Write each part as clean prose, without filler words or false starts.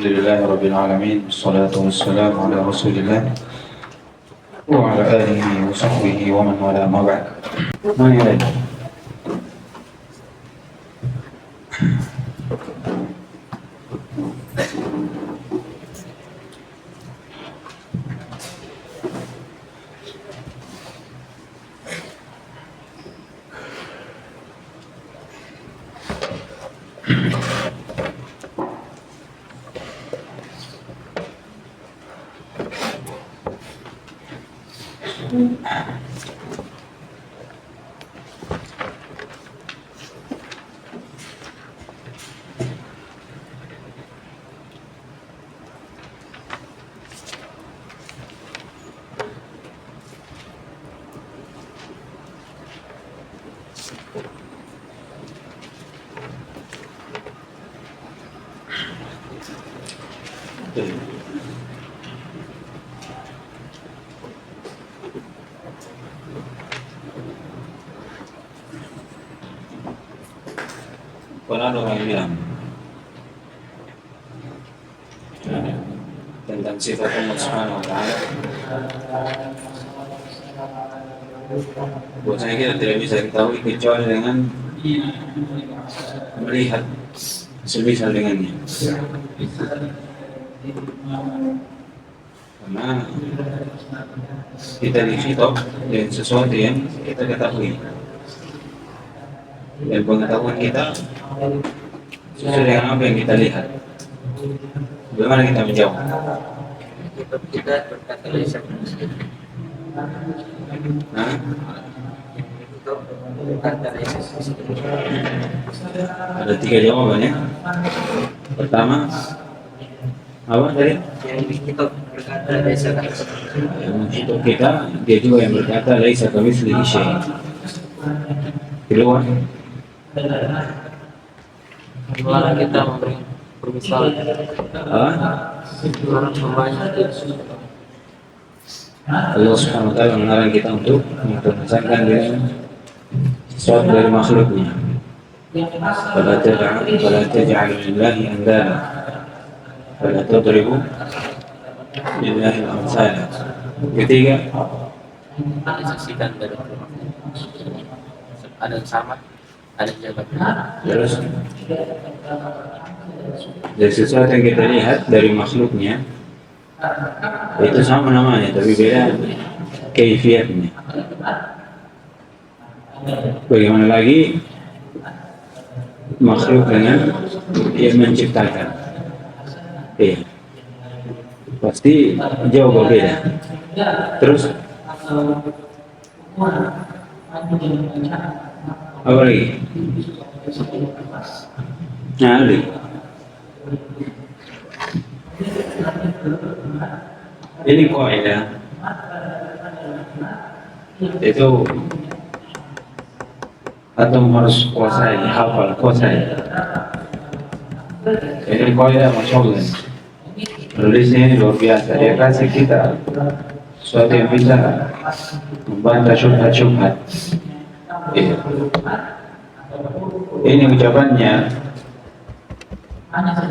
لله رب العالمين والصلاة والسلام على رسول الله وعلى آله وصحبه ومن والاه ما بعد. ما يريد Pernah orang bilang tentang sifat Allah Subhanahu wa Ta'ala, bahwasanya kita tidak bisa ketahui kecuali dengan melihat semisal dengannya. Karena kita dikhitab dengan sesuatu yang kita ketahui, dan pengetahuan kita sesuai dengan apa yang kita lihat. Bagaimana kita menjawab? Kita berkata laisa kamislihi. Berkata laisa kamislihi. Ada 3 jawabannya. Pertama, apa tadi? Yang kita berkata laisa kamislihi. Yang menghitung kita, dia juga yang berkata laisa kamitslihi syai'. Kedua, Bagaimana kita memberi permisalan? Bagaimana membanyak Allah Subhanahu wa Ta'ala melarang kita untuk mempermisalkan dengan sesuatu dari makhluknya. Fala taj'alu lillahi andada fala tadribu lillahi al-amsal. Ketiga, disaksikan dari ada yang sama, ada yang jabat. terus dari sesuatu yang kita lihat dari makhluknya itu sama namanya tapi beda kaifiatnya. Bagaimana lagi makhluk dengan yang menciptakan? Iya, pasti jauh berbeda. Terus apa lagi? Nah, Ali. Ini kaidah itu atau harus kuasai, hafal, kuasai. Ini kaidah masyaallah. Tulisnya ini luar biasa. Dia kasih kita sesuatu yang bisa membantah syubhat-syubhat. Ini ucapannya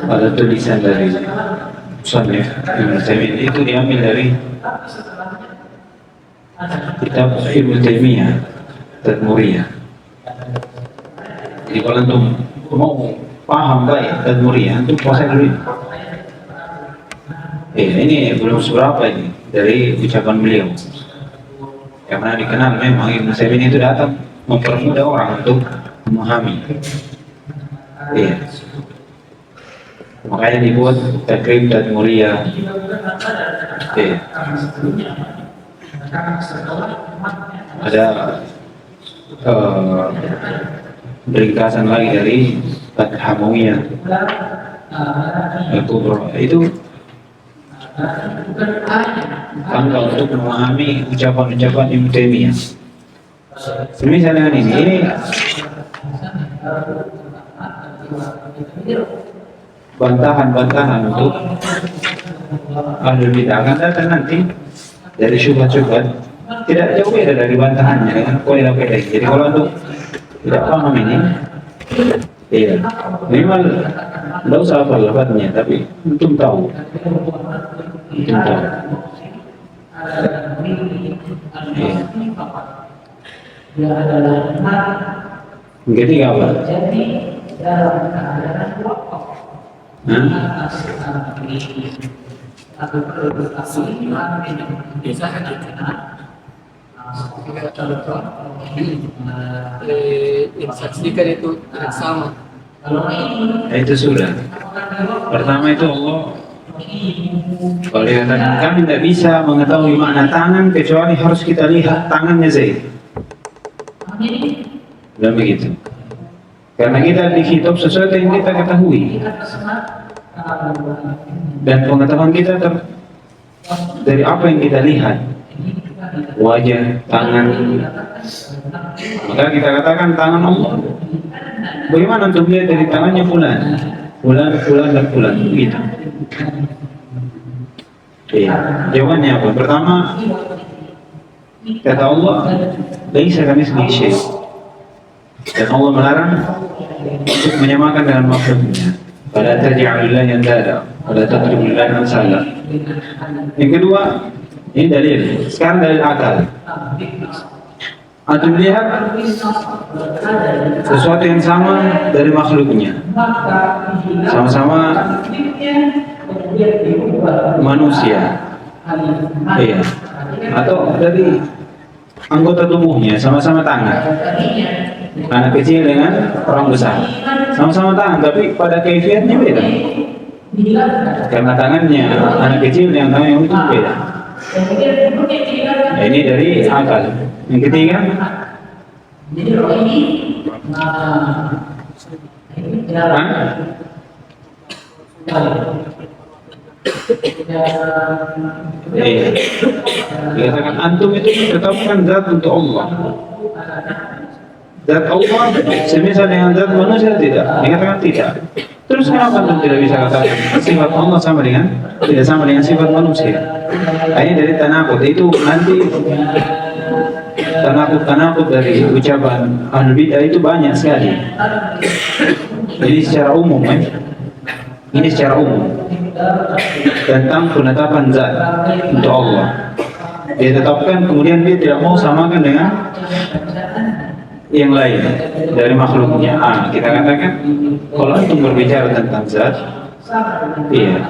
pada tulisan dari Musannif Ibnu Taimiyah, itu diambil dari kitab Ibnu Taimiyah Tadmuriyah. Jadi kalau antum mau paham baik Tadmuriyah, antum kuasai dulu. Ini belum seberapa ini dari ucapan beliau. Yang pernah dikenal memang Ibnu Taimiyah itu datang mempermudah orang untuk memahami. Makanya dibuat Takrib Tadmuriyah. Ada ringkasan lagi dari Al-Hamawiyah Al-Kubra. Itu tanggal untuk memahami ucapan-ucapan Ibnu Taimiyah. Misalnya ini bantahan-bantahan untuk ahlul bidah akan datang nanti dari syubhat-syubhat, tidak jauh beda dari bantahannya dengan kaidah-kaidah. Jadi kalau untuk tidak paham ini, Iya, minimal tidak usah hafal lafadznya, tapi antum tahu. Antum tahu. Iya. Yang ketiga apa? Hah? Disaksikan itu tidak sama. Itu sudah. Pertama itu Allah, kalau dikatakan kami tidak bisa mengetahui makna tangan kecuali harus kita lihat tangannya Zaid. Dan begitu. Karena kita dihidup sesuatu yang kita ketahui. Dan pengetahuan kita dari apa yang kita lihat. Wajah, tangan. Maka kita katakan tangan Allah. Bagaimana untuk lihat dari tangannya fulan? Fulan dan fulan. Begitu. Iya. Jawabannya apa? Pertama, kata Allah, laisa kamitslihi syai'. Dan Allah melarang untuk menyamakan dengan makhluknya. Fala taj'alu lillahi andada, fala tadribu lillahi amsala. Yang kedua, ini dalil. Sekarang dalil akal. Antum lihat sesuatu yang sama dari makhluknya, sama-sama manusia, iya, atau dari anggota tubuhnya, sama-sama tangan. Anak kecil dengan orang besar, sama-sama tangan, tapi pada kaifiatnya beda. Karena tangannya anak kecil dengan tangan yang itu beda. Nah, ini dari akal. Yang ketiga, dikatakan antum itu tetapkan zat untuk Allah. Zat Allah semisal dengan zat manusia tidak? Dikatakan tidak. Terus kenapa antum tidak bisa katakan sifat Allah tidak sama dengan sifat manusia? Ini dari tanakut. Itu nanti tanakut dari ucapan ahlul bidah itu banyak sekali. Jadi secara umum ini secara umum tentang penetapan zat untuk Allah. Dia tetapkan, kemudian dia tidak mau samakan dengan yang lain dari makhluknya. Kita katakan kalau antum berbicara tentang zat, iya,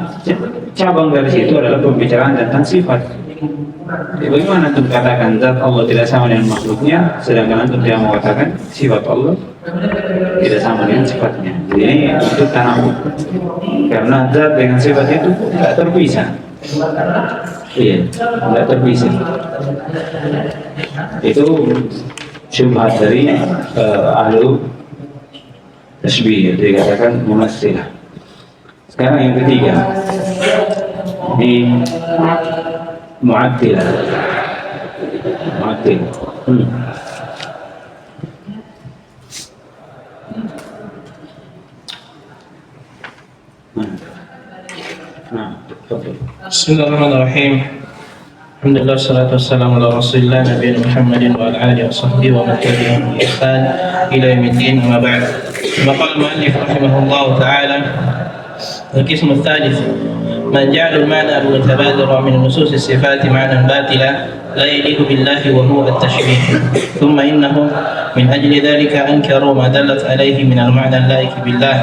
cabang dari situ adalah pembicaraan tentang sifat. Bagaimana antum katakan zat Allah tidak sama dengan makhluknya, sedangkan antum tidak mau katakan sifat Allah tidak sama dengan sifatnya. Jadi ini untuk tanakut. Karena zat dengan sifat itu tidak terpisah. Iya, tidak terpisah. Itu syubhat dari ahlu tasbih, dikatakan mumassilah. Sekarang yang ketiga, di Mu'attilah. Bismillahirrahmanirrahim. Alhamdulillah, salatu wassalamu ala rasulillah nabiyina Muhammadin wa ala alihi wa sahbihi wa man tabi'ahum bi ihsan ila yaumiddin, amma ba'd. Qala al-mu'allif rahimahullah ta'ala, القسم الثالث من جعل المعنى المتبادر من نصوص الصفات معنى باطلا لا يليق بالله وهو التشبيه، ثم إنهم من أجل ذلك أنكروا ما دلت عليه من المعنى اللائق بالله،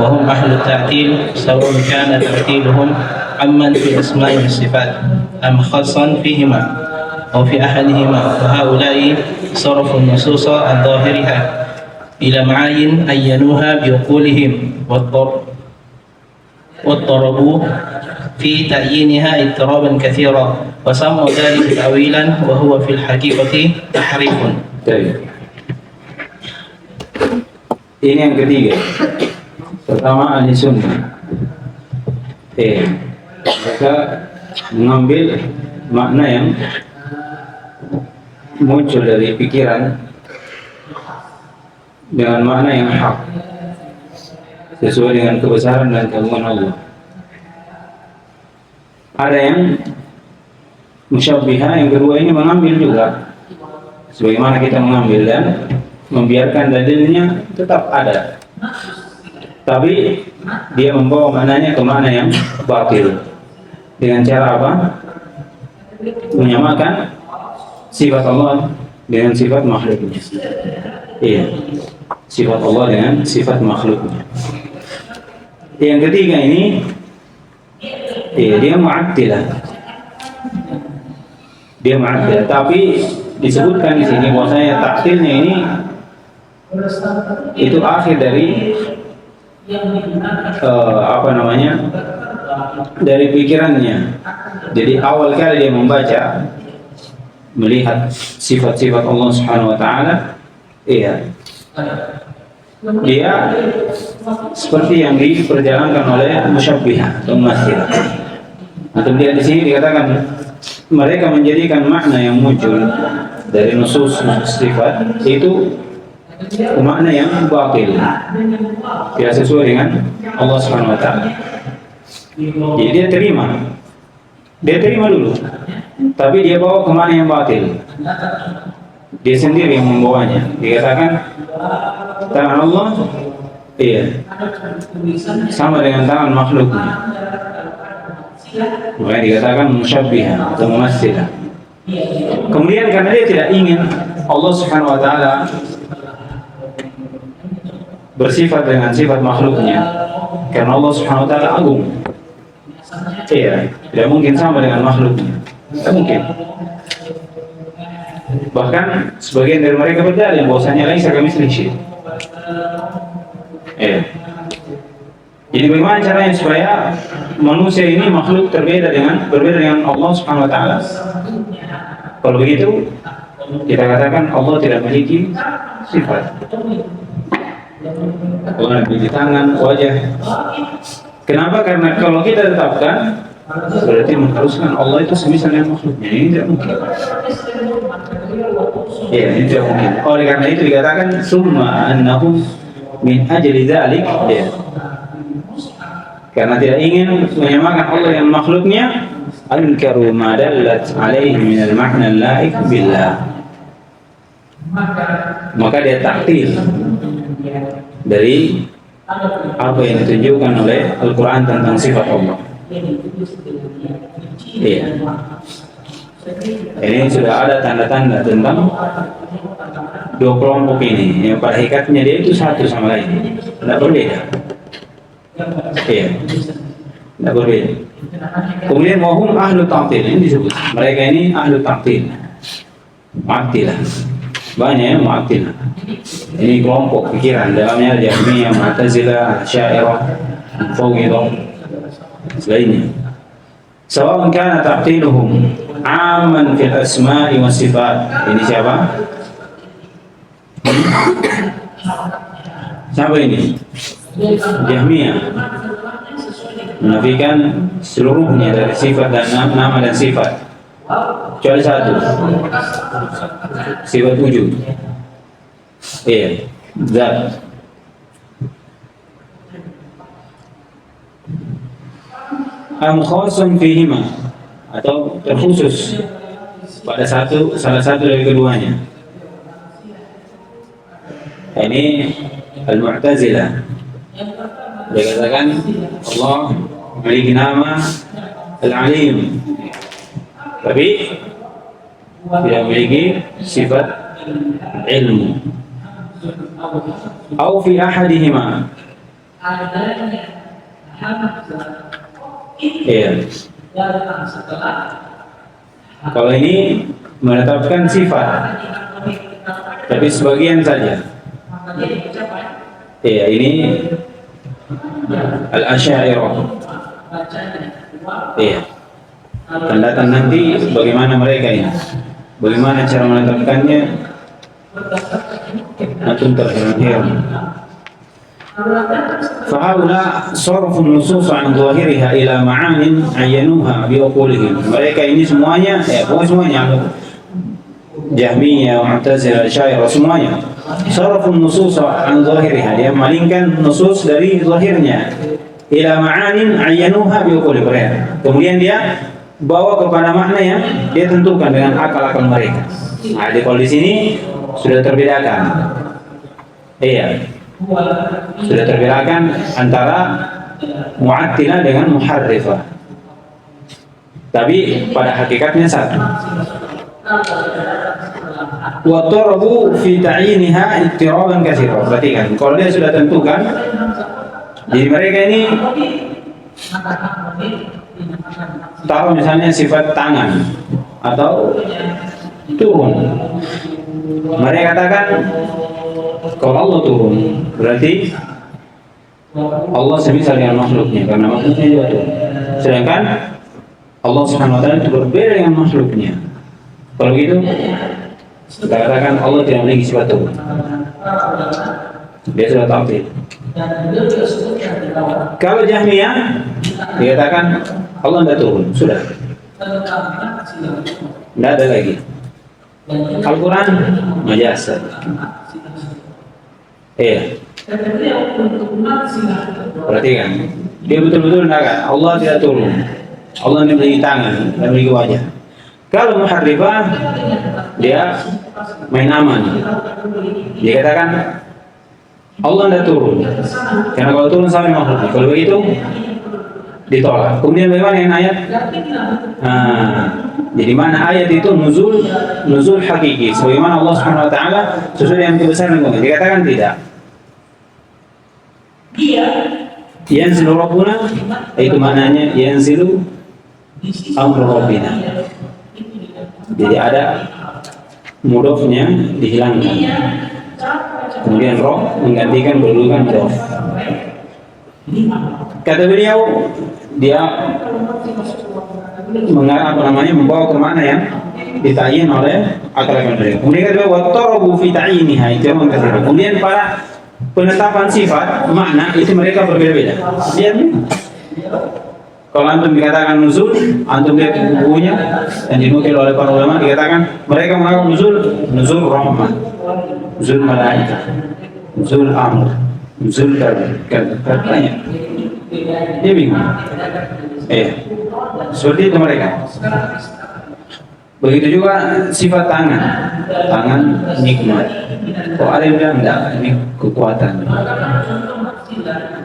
وهم أهل التعطيل، سواء كان تعطيلهم عمن في الأسماء والصفات أم خاصا فيهما أو في أحدهما، وهؤلاء صرفوا النصوص عن ظاهرها إلى معاين أينوها بعقولهم واضطربوا في تعيينها اضطرابا كثيرا وسموا ذلك تأويلا وهو في الحقيقة تحريف. Ini yang ketiga. Pertama, ahli sunnah. Mereka mengambil makna yang muncul dari pikiran dengan makna yang hak, sesuai dengan kebesaran dan keagungan Allah. Ada yang musyabbihah, yang kedua ini mengambil juga sebagaimana kita mengambil dan membiarkan dalilnya tetap ada Tapi dia membawa maknanya ke makna yang batil. Dengan cara apa? Menyamakan sifat Allah dengan sifat makhluknya. Iya, sifat Allah dengan sifat makhluknya. Yang ketiga ini, dia Mu'attilah. Dia Mu'attilah. Tapi disebutkan di sini bahwasanya taktilnya ini itu akhir dari dari pikirannya. Jadi awal kali dia membaca, melihat sifat-sifat Allah Subhanahu wa taala, dia seperti yang diperjalankan oleh musyabbihah atau mumaththil. Atau dia di sini dikatakan mereka menjadikan makna yang muncul dari nusus sifat itu makna yang batil, tidak sesuai dengan Allah Subhanahu wa taala. Jadi dia terima dulu, tapi dia bawa ke mana yang batil. Dia sendiri yang membawanya. Dikatakan tangan Allah sama dengan tangan makhluknya. Makanya dikatakan musyabbihah atau mumathtsilah. Kemudian karena dia tidak ingin Allah Subhanahu wa taala bersifat dengan sifat makhluknya, karena Allah Subhanahu wa taala agung. Tidak mungkin sama dengan makhluknya. Tidak mungkin. Bahkan sebagian dari mereka berdalil bahwasanya laisa kamitslihi syai'. Jadi bagaimana caranya supaya manusia ini makhluk berbeda dengan Allah Subhanahu wa taala? Kalau begitu kita katakan Allah tidak memiliki sifat. Allah memiliki tangan, wajah. Kenapa? Karena kalau kita tetapkan berarti mengharuskan Allah itu semisal dengan makhluknya. Ini tidak mungkin. Ini tidak mungkin. Oleh karena itu dikatakan summa annahu min ajli dzalik, karena tidak ingin menyamakan Allah dengan makhluknya, ankaru ma dallat alaihi min al-ma'na al-la'iq billah. Maka dia taktil dari apa yang ditunjukkan oleh Al-Quran tentang sifat Allah. Ini sudah ada tanda-tanda tentang dua kelompok ini yang pada hakikatnya dia itu satu sama lain, tidak berbeda. Tidak berbeda. Kemudian wahum ahlu ta'til, ini disebut mereka ini ahlu ta'til, Mu'attilah. Banyak ya Mu'attilah. Ini kelompok pikiran, dalamnya Jahmiyah, Mu'tazilah, Asy'ariyah, Fawwidah, selainnya. Sawa'un kana ta'tiluhum 'amman fil asma'i was sifat. Ini siapa? Siapa ini? Jahmiyah. Menafikan seluruhnya dari sifat dan nama dan sifat, kecuali satu, sifat wujud. Zat. Am khasun fihima, atau terkhusus pada salah satu dari keduanya. Ini Al-Mu'tazilah. Dia katakan Allah memiliki nama Al-Alim, tapi tidak memiliki sifat ilmu. Atau fi ahadihima. Kalau ini menetapkan sifat, tapi sebagian saja. Ini Al-Asy'ariyah. Akan nanti bagaimana mereka ini, bagaimana cara menetapkannya, antum terheran-heran. Fahaula sarfu nusus an zahiriha ila ma'anin ayyanuha bi uqulihim. Mereka ini semuanya, semuanya Jahmiyah, Mu'tazilah, Asy'ariyah, semuanya sarfu nusus an zahiriha, dia malingkan nusus dari zahirnya ila ma'anin ayyanuha bi uqulihim. Kemudian dia bawa kepada makna yang dia tentukan dengan akal-akal mereka. Nah, kalau di sini sudah terbedakan. Sudah terbedakan antara mu'attilah dengan muharrifah. Tapi pada hakikatnya satu. Wa tarabu fi ta'yiniha ittiraban katsira. Perhatikan, kalau dia sudah tentukan, jadi mereka ini taruh misalnya sifat tangan atau turun. Mereka katakan kalau Allah turun berarti Allah semisal dengan makhluknya, karena makhluknya juga turun. Sedangkan Allah Subhanahu wa taala itu berbeda dengan makhluknya. Kalau gitu kita katakan Allah tidak memiliki sifat turun. Dia sudah tampil. Kalau Jahmiyah dikatakan Allah tidak turun, sudah. Tidak ada lagi. Al-Quran majaz. Iya. Perhatikan, dia betul-betul mengatakan Allah tidak turun. Allah tidak memiliki tangan, tidak memiliki wajah. Kalau muharrifah, dia main aman. Dia katakan Allah tidak turun, karena kalau turun sama makhluk. Kalau begitu ditolak. Kemudian bagaimana dengan ayat? Jadi mana ayat itu nuzul hakiki, sebagaimana Allah Subhanahu wa taala sesuai dengan kebesaran Allah. Dikatakan tidak. Yanzilu Rabbuna, itu maknanya yanzilu amru Rabbina. Jadi ada mudofnya dihilangkan. Kemudian roh menggantikan kedudukan mudhof. Kata beliau, dia membawa ke mana yang dita'yin oleh akal-akal beliau. Kemudian kata beliau, wattarabu fi ta'yiniha, itu yang kata. Kemudian para penetapan sifat makna itu mereka berbeda-beda. Lihat nih. Kalau antum dikatakan nuzul, antum lihat bukunya dan dinukil oleh para ulama, dikatakan mereka mengatakan nuzul rahmah, nuzul malaikat, nuzul amr, nuzul katanya. Dia bingung. Seperti itu mereka. Begitu juga sifat tangan nikmat. Kok ada yang bilang enggak, ini kekuatan.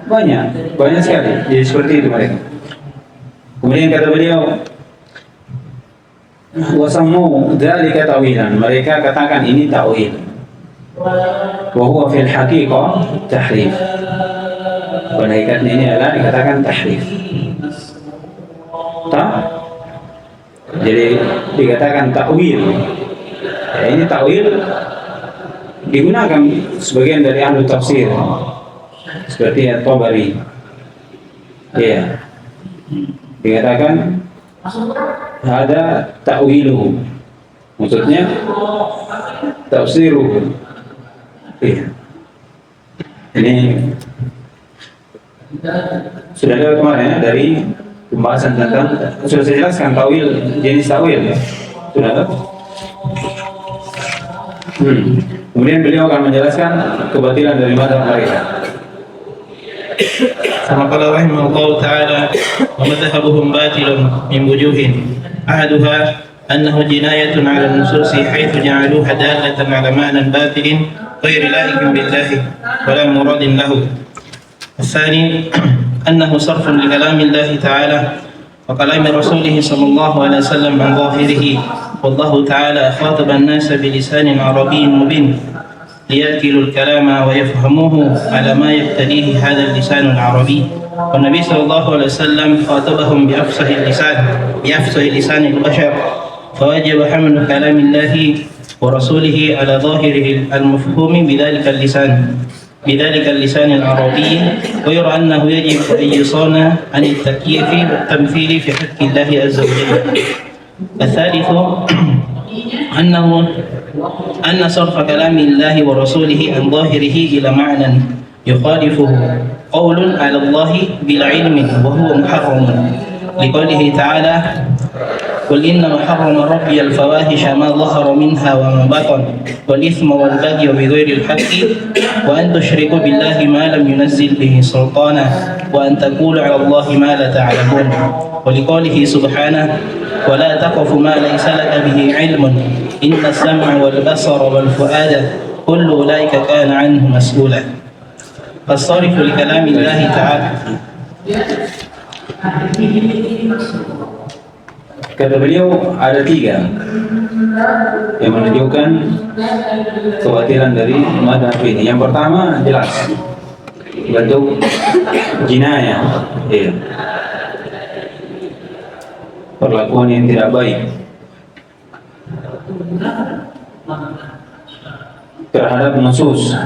Banyak sekali. Jadi seperti itu mereka. Kemudian kata beliau, wasammu dzalika ta'wilan. Mereka katakan ini ta'wil. Wa huwa fil haqiqah tahrif. Pada hakikatnya ini adalah dikatakan tahrif. Jadi dikatakan ta'wil. Ya, ini ta'wil digunakan sebagian dari ahli tafsir seperti At-Tabari. Ya. Dikatakan ada ta'wiluhu, maksudnya tafsiruhu. Iya. Ini sudah lewat kemarin ya, dari pembahasan tentang, sudah saya jelaskan ta'wil, jenis ta'wil ya. Sudah tahu? Kemudian beliau akan menjelaskan kebatilan dari mazhab mereka. ثم قال رحمه الله تعالى ومذهبهم باطل من وجوه أحدها أنه جناية على النصوص حيث جعلوها دالة على معنى باطل غير لائق بالله ولا مراد له. الثاني أنه صرف لكلام الله تعالى وكلام رسوله صلى الله عليه وسلم عن ظاهره، والله تعالى خاطب الناس بلسان عربي مبين ليأكلوا الكلام ويفهموه على ما يقتضيه هذا اللسان العربي، والنبي صلى الله عليه وسلم خاطبهم بأفصح لسان البشر، فوجب حمل كلام الله ورسوله على ظاهره المفهوم بذلك اللسان العربي، ويرى أنه يجب أن يصان عن التكييف والتمثيل في حق الله عز وجل. الثالث أن صرف كلام الله ورسوله عن ظاهره إلى معنى يخالفه قول على الله بالعلم وهو محرم، لقوله تعالى قل إنما حرم ربي الفواحش ما ظهر منها وما بطن والإثم والبغي بغير الحق وأن تشركوا بالله ما لم ينزل به سلطانا وأن تقولوا على الله ما لا تعلمون، ولقوله سبحانه ولا تقف ما ليس لك به علم إن السمع والبصر والفؤاد كل أولئك كان عنه مسؤولا. الصارف لكلام الله تعالى. Kata beliau ada 3 yang menunjukkan kekhawatiran dari madhab ini. Yang pertama jelas bentuk jinayah, ya, perlakuan yang tidak baik terhadap nusus.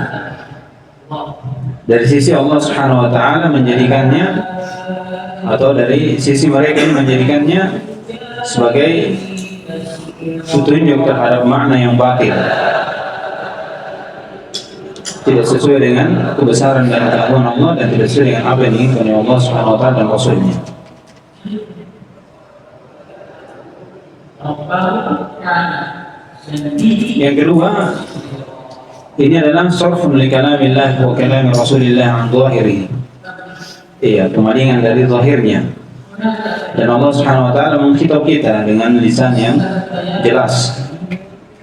Dari sisi Allah Subhanahu wa taala menjadikannya, atau dari sisi mereka ini menjadikannya sebagai petunjuk terhadap makna yang batil, tidak sesuai dengan kebesaran dan keagungan Allah, dan tidak sesuai dengan apa yang diinginkan oleh Allah Subhanahu wa taala dan Rasul-Nya. Yang kedua, ini adalah sarfun li kalamillah wa kalami Rasulillah an zahiri. Iya, kemalingan dari zahirnya. Dan Allah Subhanahu wa taala mengkhitab kita dengan lisan yang jelas,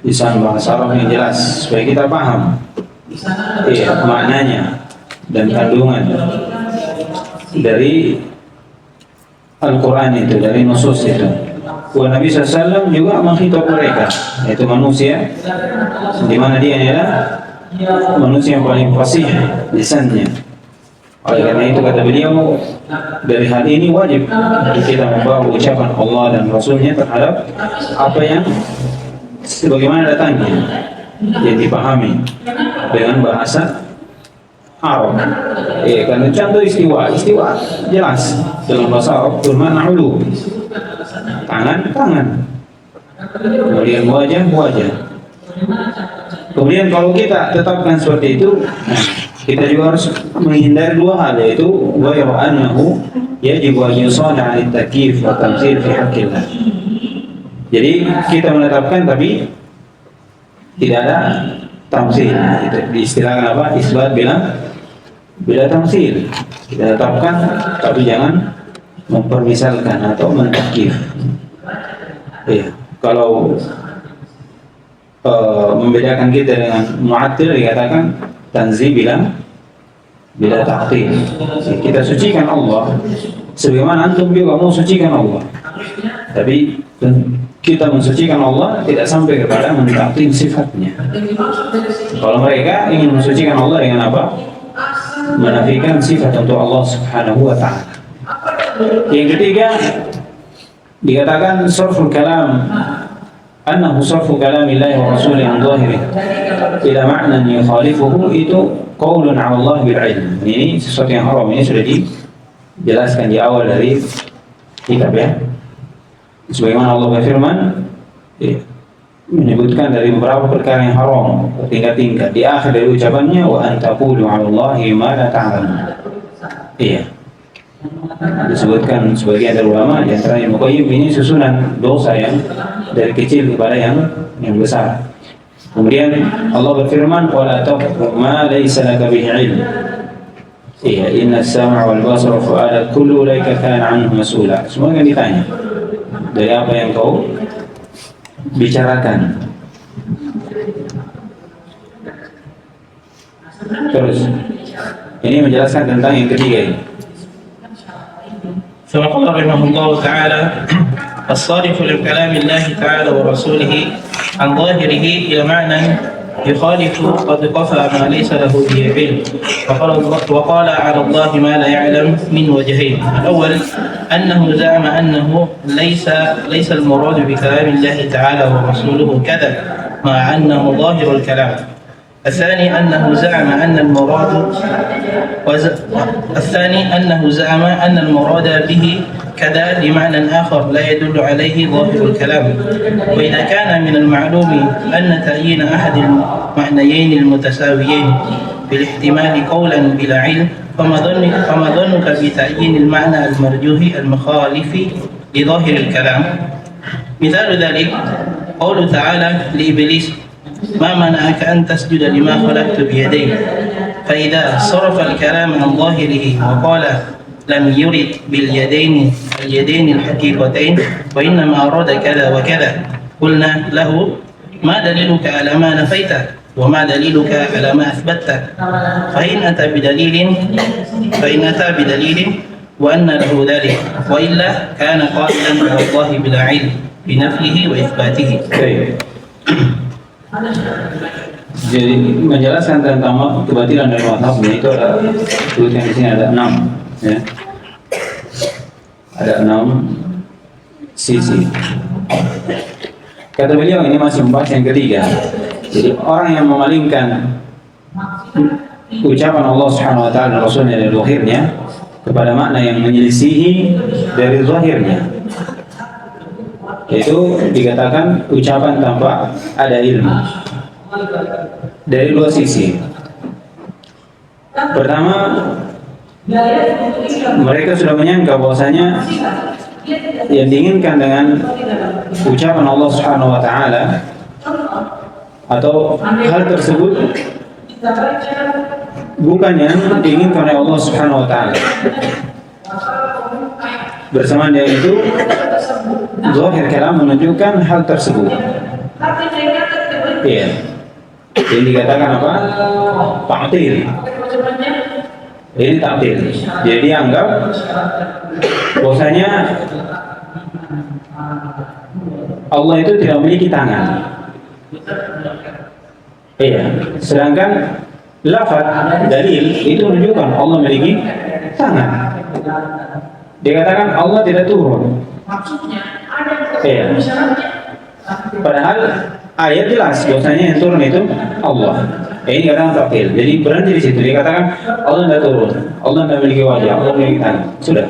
lisan bahasa Arab yang jelas, supaya kita paham iya maknanya dan kandungan dari Al-Quran itu, dari nusus itu. Nabi SAW juga mengkhitab mereka, yaitu manusia, di mana dia adalah manusia yang paling fasih lisannya. Oleh karena itu kata beliau, dari hal ini wajib kita membawa ucapan Allah dan Rasulnya terhadap apa yang sebagaimana datangnya, yang dipahami dengan bahasa Arab. Karena contoh istiwa jelas dalam bahasa Arab bermakna ulu, tangan, kemudian wajah. Kemudian kalau kita tetapkan seperti itu, kita juga harus menghindari 2 hal, yaitu wa annahu yajibu an yusana 'ala at-takyif wa tamthil fi haqqillah. Jadi kita menetapkan tapi tidak ada tamthil. Itu diistilahkan apa? Isbat bila tamthil. Kita tetapkan tapi jangan mempermisalkan atau mentakyif. Iya, kalau membedakan kita dengan mu'attil dikatakan tanzih bila ta'til. Kita sucikan Allah sebagaimana antum juga mau sucikan Allah, tapi kita mensucikan Allah tidak sampai kepada mentaktil sifatnya. Kalau mereka ingin mensucikan Allah dengan apa? Menafikan sifat untuk Allah Subhanahu wa ta'ala. Yang ketiga dikatakan sarful kalam, annahu sarfu kalamillahi wa rasulihi an zahiri ila ma'nan yukhalifuhu, itu qaulun 'ala Allah bil 'ilm. Ini sesuatu yang haram. Ini sudah dijelaskan di awal dari kitab, ya. Sebagaimana Allah berfirman, menyebutkan dari beberapa perkara yang haram bertingkat-tingkat. Di akhir dari ucapannya, wa an taqulu 'ala Allahi ma la ta'lamun. Iya. Disebutkan sebagian dari ulama, di antara Ibnu Qayyim, ini susunan dosa yang dari kecil kepada yang besar. Kemudian Allah berfirman, wa la taqfu ma laysa laka bihi 'ilm. Iya, inna as-sam'a wal basara wal fu'ada kullu ulaika kana 'anhu mas'ula. Semua akan ditanya dari apa yang kau bicarakan. Terus ini menjelaskan tentang yang ketiga ini. ثم قال رحمه الله تعالى: الصارف لكلام الله تعالى ورسوله عن ظاهره إلى معنى يخالف قد قفى ما ليس له به علم. وقال على الله ما لا يعلم من وجهين: الأول أنه زعم أنه ليس المراد بكلام الله تعالى ورسوله كذا، مع أنه ظاهر الكلام. الثاني أنه زعم أن المراد به كذا لمعنى آخر لا يدل عليه ظاهر الكلام. وإذا كان من المعلوم أن تعيين أحد المعنيين المتساويين بالاحتمال قولا بلا علم، فما ظنك بتعيين المعنى المرجوح المخالف لظاهر الكلام؟ مثال ذلك قول تعالى لإبليس: ما منعك أن تسجد لما خلقت بيدي. فإذا صرف الكلام عن ظاهره وقال لم يرد اليدين الحقيقتين وإنما أراد كذا وكذا، قلنا له: ما دليلك على ما نفيته؟ وما دليلك على ما أثبته فإن أتى بدليل وأن له ذلك وإلا كان قائلا على الله بلا علم بنفيه وإثباته. Jadi menjelaskan tentang kebatilan dari mazhabnya itu ada tulisan di sini ada 6 ya. Ada 6 sisi. Kata beliau ini masih membahas yang ketiga. Jadi orang yang memalingkan ucapan Allah Subhanahu wa taala dan Rasulnya dari zahirnya kepada makna yang menyelisihi dari zahirnya, itu dikatakan ucapan tanpa ada ilmu. Dari dua sisi. Pertama, mereka sudah menyangka bahwasanya yang diinginkan dengan ucapan Allah Subhanahu wa taala atau hal tersebut bukan yang diinginkan oleh Allah Subhanahu wa taala. Bersamaan dengan itu, zahir kalam menunjukkan hal tersebut. Iya. Ini dikatakan apa? Ta'til. Ini ta'til. Jadi dianggap bahwasanya Allah itu tidak memiliki tangan. Iya. Sedangkan lafaz dalil itu menunjukkan Allah memiliki tangan. Dikatakan Allah tidak turun. Iya. Padahal ayat jelas bahwasanya yang turun itu Allah. Ini katakan ta'til. Jadi berhenti di situ. Dikatakan Allah tidak turun, Allah tidak memiliki wajah, Allah memiliki tangan. Sudah.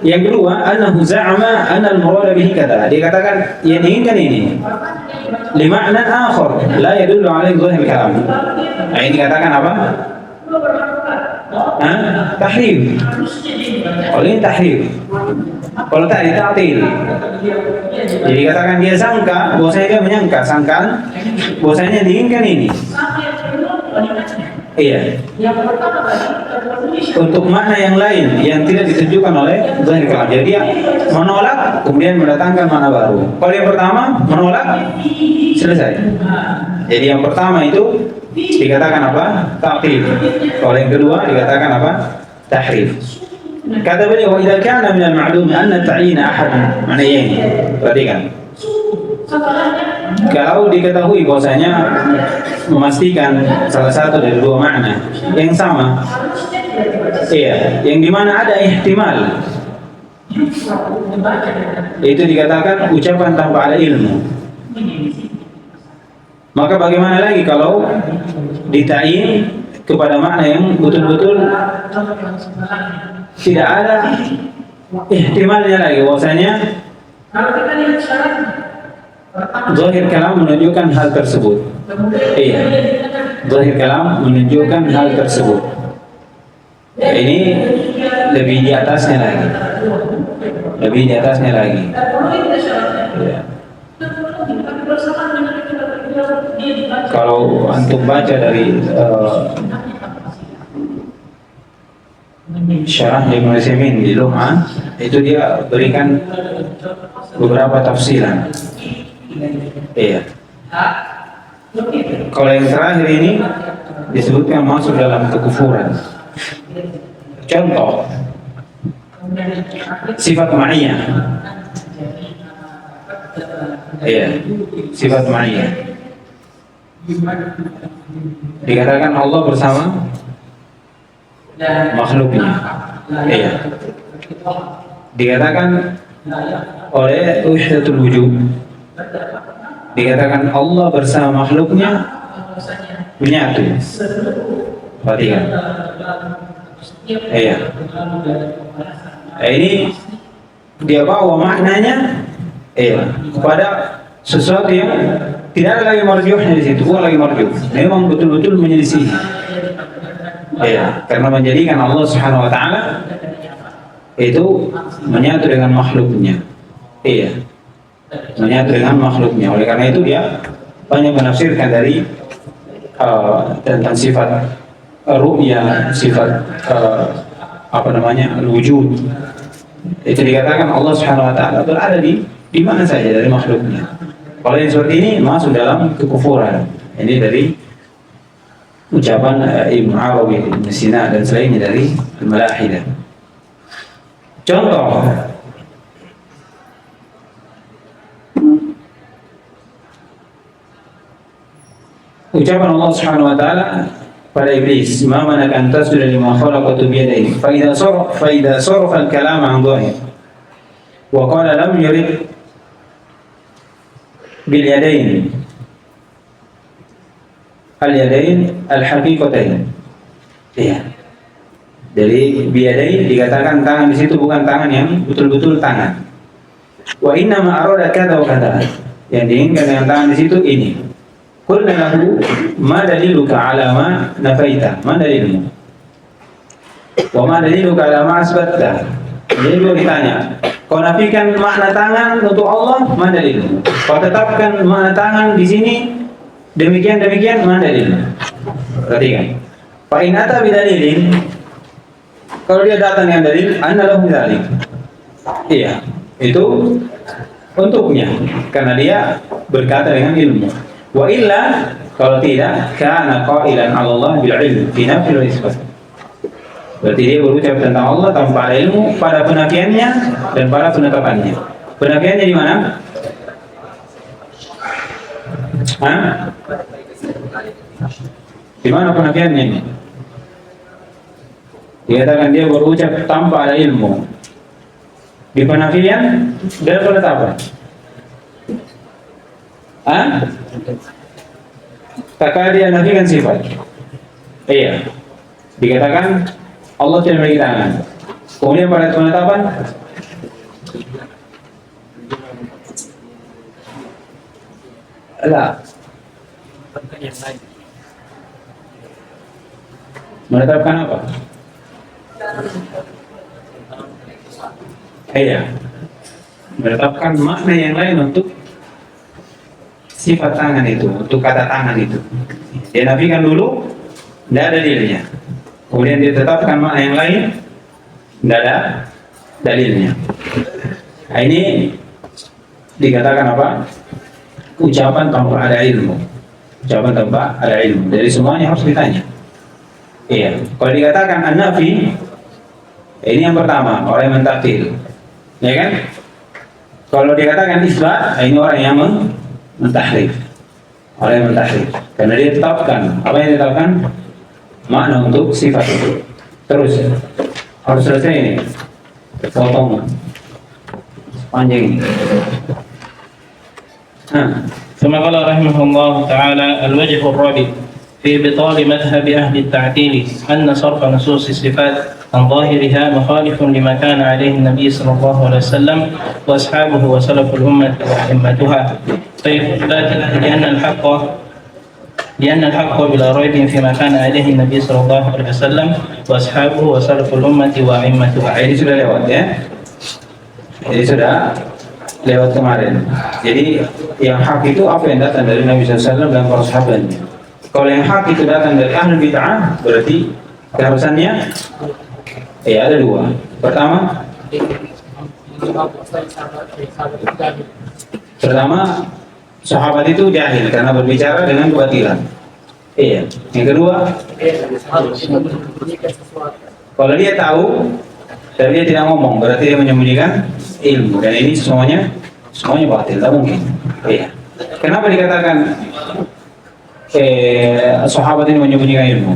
Yang kedua, annahu za'ama anna al-murad bihi kata. Dikatakan yang diinginkan ini lima'nan akhar la yadullu alaihi zahir kalam. Nah, ini dikatakan apa? Tahrif. Kalau ini tahrif. Kalau tadi ta'til. Jadi katakan dia sangka, bahwasanya dia menyangka sangkaan bahwasanya diinginkan ini. Iya. Untuk makna yang lain yang tidak ditunjukkan oleh zahir kalam. Jadi dia menolak kemudian mendatangkan makna baru. Kalau yang pertama menolak selesai. Jadi yang pertama itu dikatakan apa? Ta'til. Kalau yang kedua dikatakan apa? Tahrif. Kata beliau, "Wa idza kana min al-ma'lum anna ta'yin ahad ma'nayain." Perhatikan. Kalau diketahui bahwasanya memastikan salah satu dari dua makna yang sama, iya, yang dimana ada ihtimal, itu dikatakan ucapan tanpa ada ilmu. Maka bagaimana lagi kalau dita'yin kepada makna yang betul-betul tidak ada ihtimalnya lagi, bahwasanya zahir kalam menunjukkan hal tersebut. Iya, zahir kalam menunjukkan hal tersebut. Ini lebih di atasnya lagi, lebih di atasnya lagi. Iya. Kalau antum baca dari syarah Ibnu Utsaimin di Lum'ah, itu dia berikan beberapa tafsiran. Iya. Kalau yang terakhir ini disebutkan masuk dalam kekufuran. Contoh, sifat ma'iyah. Iya, sifat ma'iyah. Dikatakan Allah bersama makhluknya. Iya. Dikatakan oleh wahdatul wujud, dikatakan Allah bersama makhluknya menyatu. Perhatikan. Iya. Ini dia bawa maknanya kepada sesuatu yang tidak ada lagi marjuhnya di situ, bukan lagi marjuh. Memang betul-betul menyelisih. Karena menjadikan Allah Subhanahu wa taala itu menyatu dengan makhluknya. Menyatu dengan makhluknya. Oleh karena itu dia banyak menafsirkan dari tentang sifat ru'ya, sifat wujud. Itu dikatakan Allah Subhanahu wa taala berada di mana saja dari makhluknya. Kalau yang seperti ini masuk dalam kekufuran. Ini dari ucapan Ibnu Arabi, Ibnu Sina dan selainnya dari Al-Malahidah. Contoh ucapan Allah Subhanahu wa taala pada iblis, "Ma manaka an tasjuda lima khalaqtu bi yadayya?" Fa idza sarafa al-kalam an dhahir wa qala lam yurid bil yadayn al-haqiqatayn. Iya. Dari biyadain dikatakan tangan di situ bukan tangan yang betul-betul tangan. Wa inna ma arada kata wa kata. Yang diinginkan dengan tangan di situ ini. Qulna lahu ma daliluka ala ma nafaita? Ma dalilmu? Wa ma daliluka ala ma asbatta? Jadi dua ditanya. Kau nafikan makna tangan untuk Allah, ma dalilmu? Kau tetapkan makna tangan di sini demikian, ma dalilmu? Perhatikan. Fa in ata bidalilin, kalau dia datang dengan dalil, anallahu dzalik. Iya, itu untuknya karena dia berkata dengan ilmu. Wa illa, kalau tidak, kana qailan 'ala Allah bil ilm fi nafsi wa isbat. Berarti dia berucap tentang Allah tanpa ada ilmu pada penafiannya dan pada penetapannya. Penafiannya di mana? Hah? Di mana penafiannya ini? Dikatakan dia berucap tanpa ada ilmu. Di penafian dan penetapan. Kakak dia nafikan sifat. Iya. Dikatakan Allah tidak memiliki tangan. Kemudian pada penetapan menetapkan apa? Iya, menetapkan makna yang lain untuk sifat tangan itu, untuk kata tangan itu. Dia nafikan dulu, tidak ada dalilnya. Kemudian dia tetapkan makna yang lain, tidak ada dalilnya. Nah, ini dikatakan apa? Ucapan tanpa ada ilmu. Ucapan tanpa ada ilmu. Dari semuanya harus ditanya. Iya, kalau dikatakan an-nafi, ini yang pertama, orang yang mentaktil, ya kan? Kalau dikatakan isbat, ini orang yang mentahrif, orang yang mentahrif, karena dia tetapkan, apa yang ditetapkan? Makna untuk sifat itu. Terus harus selesai ini, potong panjang ini. ثم قال رحمه الله تعالى: الوجه الرابع في إبطال مذهب أهل التعتيل أن صرف نصوص الصفات عن ظاهرها مخالف لما كان عليه النبي صلى الله عليه وسلم وأصحابه وسلف الأمة وأئمتها طيب لأن الحق بلا ريب فيما كان عليه النبي صلى الله عليه وسلم وأصحابه وسلف الأمة وأئمتها. Ini sudah lewat ya. Jadi sudah lewat kemarin. Jadi yang hak itu apa yang datang dari Nabi SAW dan para sahabatnya. Kalau yang hak itu datang dari ahli bid'ah, berarti keharusannya ada dua. Pertama, sahabat itu jahil karena berbicara dengan kebatilan. Iya. Yang kedua, kalau dia tahu dan dia tidak ngomong, berarti dia menyembunyikan ilmu. Dan ini semuanya batil, tak mungkin. Iya. Kenapa dikatakan sahabat ini menyembunyikan ilmu?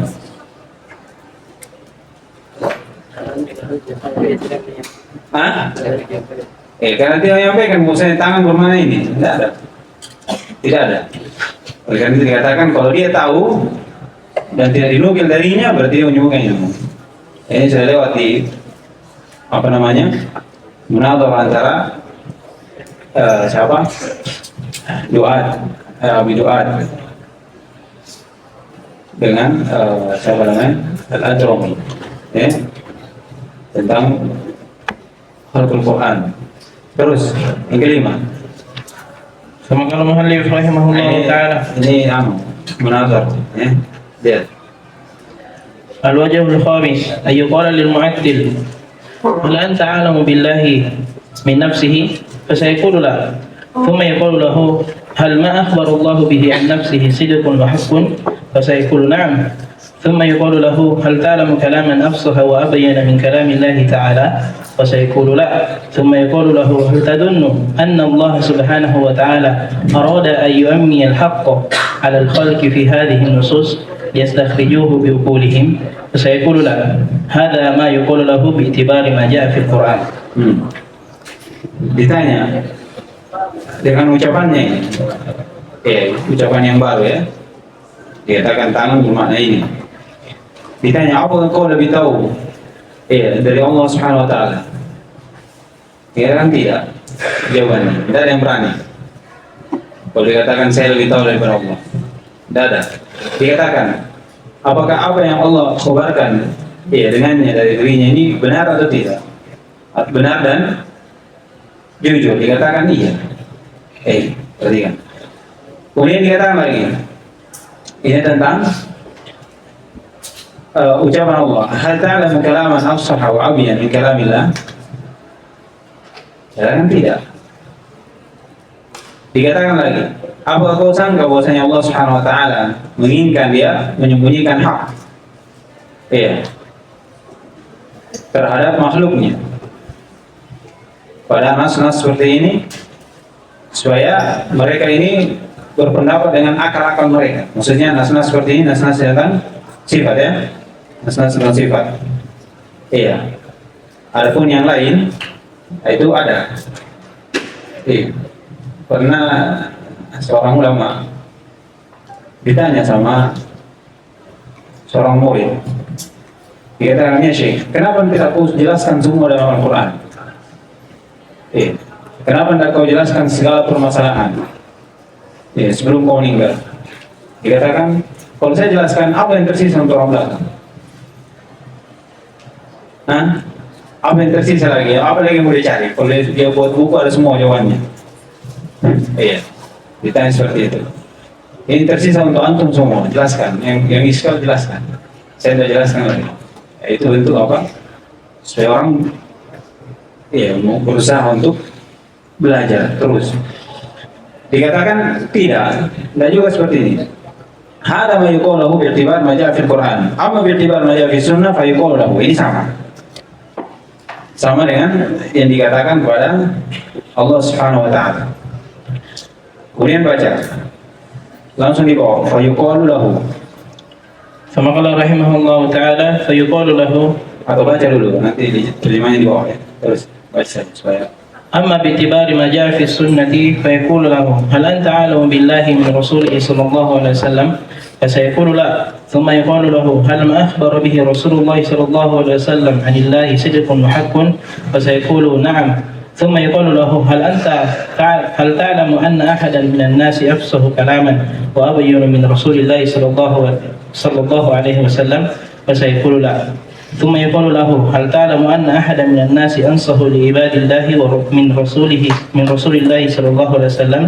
Karena dia menyampaikan bahwasanya tangan bermana ini, tidak ada. Oleh karena itu dikatakan kalau dia tahu dan tidak dinukil darinya, berarti dia menyembunyikan ilmu. Ini sudah lewat di munadharah antara siapa? Abi Duat dengan siapa namanya? Al-Ajrami, tentang khalqul Quran. Terus yang kelima, ثم قال المؤلف رحمه الله تعالى: ini munadharah, lihat. الوجه الخامس أن يقال للمعتل: هل أنت أعلم بالله من نفسه؟ فسيقول لا، ثم يقول له: هل ما أخبر الله به عن نفسه صدق وحق؟ فسيقول نعم. ثم يقول له هل تعلم كلاما أفصح وأبين من كلام الله تعالى؟ فسيقول لا. ثم يقول له هل تظن أن الله سبحانه وتعالى أراد أن يؤمي الحق على الخلق في هذه النصوص ليستخرجوه بعقولهم؟ فسيقول لا. هذا ما يقول له باعتبار ما جاء في القرآن. Ditanya dengan ucapannya ini, ucapan yang baru ya, dikatakan tangan bermakna ini. Ditanya apa kau lebih tahu dari Allah Subhanahu Wa Taala? Dikatakan tidak. Jawabannya tidak ada yang berani. Kalau dikatakan saya lebih tahu daripada Allah, tidak ada. Dikatakan apakah apa yang Allah khabarkan dengannya dari dirinya ini benar atau tidak? Benar dan jujur. Dikatakan iya. Perhatikan. Kemudian dikatakan lagi, ini tentang ucapan Allah. Hal ta'lamu kalaman afsaha wa abyan min kalamillah? Dikatakan tidak. Dikatakan lagi, apa kau sangka bahwasanya Allah Subhanahu Wa Taala menginginkan dia menyembunyikan hak? Terhadap makhluknya. Pada nas-nas seperti ini, supaya mereka ini berpendapat dengan akal-akal mereka. Maksudnya nas-nas seperti ini, nas-nas tentang sifat ya, nas-nas tentang sifat. Adapun yang lain itu ada. Pernah seorang ulama ditanya sama seorang murid, dikatakannya Syekh, kenapa tidak kau jelaskan semua dalam Al-Quran? Kenapa tidak kau jelaskan segala permasalahan sebelum kau meninggal? Dikatakan, kalau saya jelaskan apa yang tersisa untuk orang belakang? Apa yang tersisa lagi? Apa lagi yang mau dicari? Kalau dia buat buku ada semua jawabannya. Ditanya seperti itu. Ini tersisa untuk antum semua, jelaskan. Yang iskal jelaskan. Saya tidak jelaskan lagi. Itu bentuk apa? Supaya orang mau berusaha untuk belajar terus. Dikatakan tidak juga seperti ini. Hada ma yuqalu lahu bi'tibar ma ja'a fil Qur'an. Amma bi'tibar ma ja'a fi sunnah fa yuqalu lahu. Ini sama dengan yang dikatakan kepada Allah Subhanahu Wa Taala. Kemudian baca langsung di bawah fa yuqalu lahu. Sama qala rahimahullah ta'ala fa yuqalu lahu. Atau baca dulu nanti terjemahnya di bawah ya. Terus baca supaya أما باعتبار ما جاء في السنة فيقول له هل أنت عالم بالله من رسوله صلى الله عليه وسلم؟ فسيقول لا. ثم يقال له هل ما أخبر به رسول الله صلى الله عليه وسلم عن الله صدق وحق؟ فسيقول نعم. ثم يقال له هل تعلم أن أحدا من الناس أفصح كلاما وأبين من رسول الله صلى الله عليه وسلم؟ فسيقول لا. ثم يقول له هل تعلم أن أحدا من الناس أنصح لعباد الله من رسول الله صلى الله عليه وسلم؟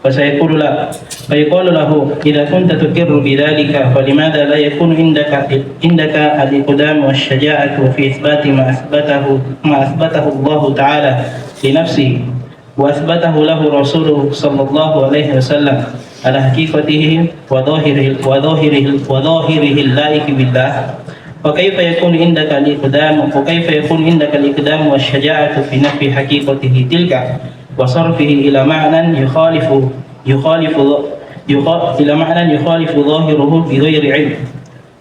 فسيقول لا. فيقال له إذا كنت تقر بذلك فلماذا لا يكون عندك الإقدام والشجاعة في إثبات ما أثبته الله تعالى لنفسه وأثبته له رسوله صلى الله عليه وسلم على حقيقته وظاهره اللائق بالله؟ وكيف يكون عندك الإقدام والشجاعة في نفي حقيقته تلك وصرفه إلى معنى يخالف ظاهره بغير علم؟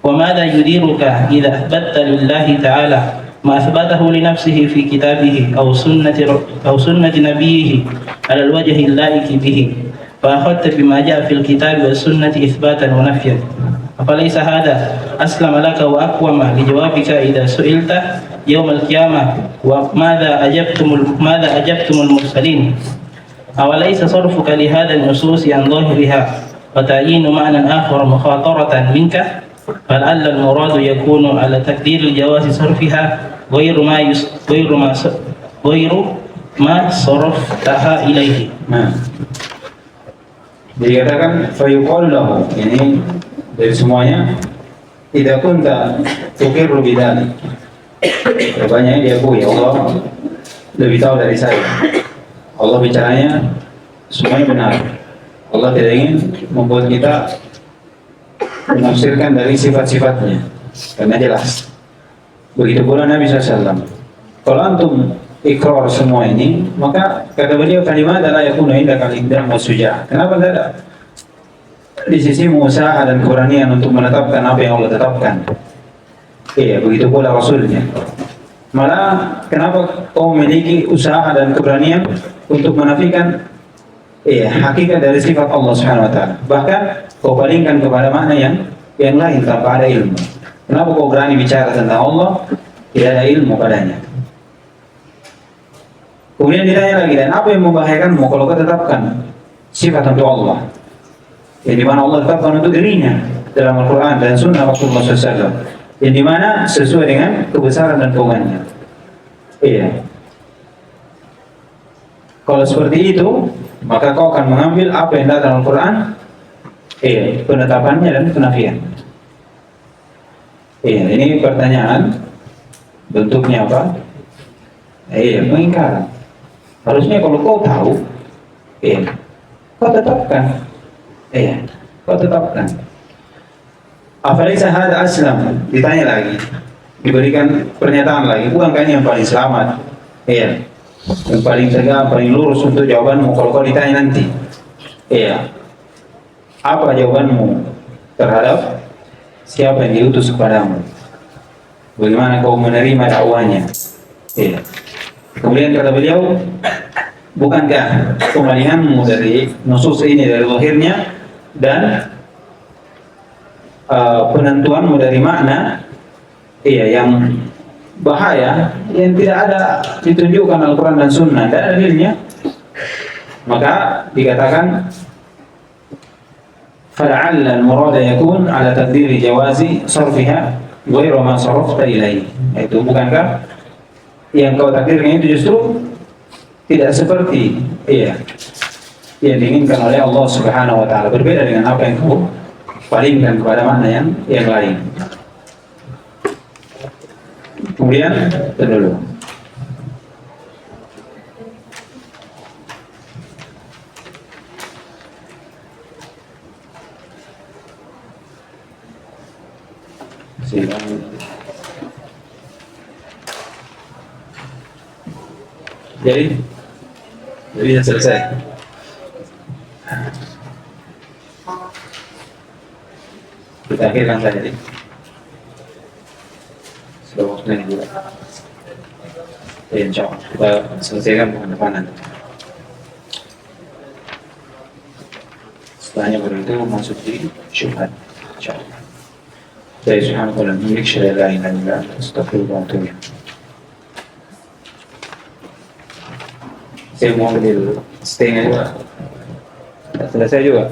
وماذا يديرك إذا أثبتت لله تعالى ما أثبته لنفسه في كتابه أو سنة نبيه على الوجه اللائق به فأخذت بما جاء في الكتاب والسنة إثباتا ونفيا؟ فليس هذا أسلم لك وأقوم لجوابك إذا سئلت يوم القيامة وماذا أجبتم المرسلين؟ أوليس صرفك لهذا النصوص عن ظاهرها وتعيين معنى آخر مخاطرة منك؟ فلعل المراد يكون على تقدير الجواز صرفها غير ما صرفتها إليه. Dikatakan fayuqalu lahu, ini dari semuanya tidak kunta tuqirru bidzalik. Banyak dia akui Allah lebih tahu dari saya. Allah bicaranya semuanya benar. Allah tidak ingin membuat kita menafsirkan dari sifat-sifatnya, karena jelas. Begitu pula Nabi SAW. Kalau antum ikrar semua ini, maka kata beliau kalimat adalah yakunu indaka al-iqdam wa suja'. Kenapa tidak di sisi usaha dan keberanian untuk menetapkan apa yang Allah tetapkan? Iya, begitu pula Rasulnya. Malah kenapa kau memiliki usaha dan keberanian untuk menafikan hakikat dari sifat Allah Subhanahu wa taala? Bahkan kau palingkan kepada makna yang lain tanpa ada ilmu. Kenapa kau berani bicara tentang Allah tidak ada ilmu padanya? Kemudian ditanya lagi, dan apa yang membahayakanmu kalau kau tetapkan sifat untuk Allah? Yang dimana Allah tetapkan untuk dirinya dalam Al-Quran dan Sunnah Rasulullah SAW, yang dimana sesuai dengan kebesaran dan kewenangannya. Iya. Kalau seperti itu, maka kau akan mengambil apa yang datang dalam Al-Quran, penetapannya dan penafian. Ini pertanyaan, bentuknya apa? Pengingkaran. Harusnya kalau kau tahu, kau tetapkan. Kau tetapkan. Afalaysa hadza aslam? Ditanya lagi, diberikan pernyataan lagi, bukankah ini yang paling selamat? Yang paling tegak, paling lurus untuk jawabanmu kalau kau ditanya nanti. Apa jawabanmu terhadap siapa yang diutus kepadamu? Bagaimana kau menerima dakwanya? Kemudian kata beliau, bukankah kemalinganmu dari nusus ini, dari lahirnya, dan penentuanmu dari makna yang bahaya, yang tidak ada ditunjukkan Al-Quran dan Sunnah, tidak ada dalilnya, maka dikatakan فَلَعَلَّ الْمُرَادَ يَكُونَ عَلَى تَقْدِيرِ جَوَازِ صَرْفِهَا غَيْرَ مَا صَرَفْتَ إِلَيْهِ. Itu bukankah yang kau takdirkan itu justru tidak seperti yang diinginkan oleh Allah Subhanahu wa taala, berbeda dengan apa yang kau palingkan kepada makna yang lain. Kemudian dulu jadi sudah selesai. Kita akhirkan saja ini. Sudah waktunya juga. Insya Allah kita selesaikan bukan depanan. Setelahnya baru itu masuk di syubhat. Insya Allah. Saya subhanahu wa ta'ala milik syariah la ilaha illa anta astaghfiruka wa atubu ilaik. Saya mau ambil stay-nya juga. Selesai juga.